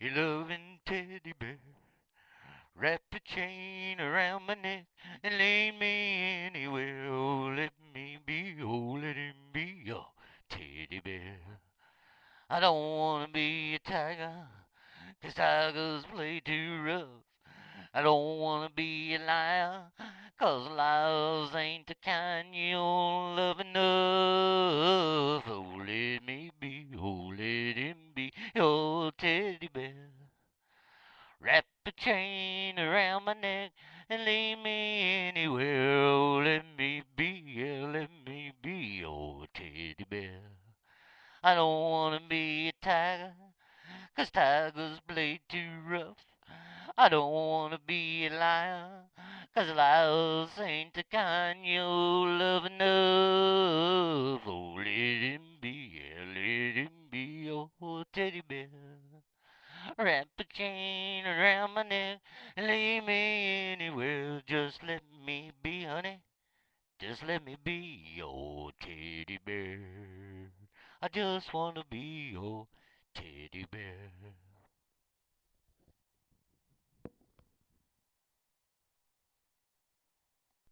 Your loving teddy bear. Wrap a chain around my neck and lead me anywhere. Oh, let me be, oh, let him be your teddy bear. I don't wanna be a tiger, 'cause tigers play too rough. I don't wanna be a liar, 'cause liars ain't the kind you'll love enough. Oh, let me be, oh, let him be your teddy bear. Wrap a chain around my neck and lead me anywhere. Oh, let me be, yeah, let me be your teddy bear. I don't wanna be a tiger, 'cause tigers play too rough. I don't wanna be a liar, 'cause liars ain't the kind you'll love enough. Oh, let him be, yeah, let him be your teddy bear. Wrap a chain around my neck and leave me anywhere. Just let me be, honey. Just let me be your teddy bear. I just wanna be your teddy bear.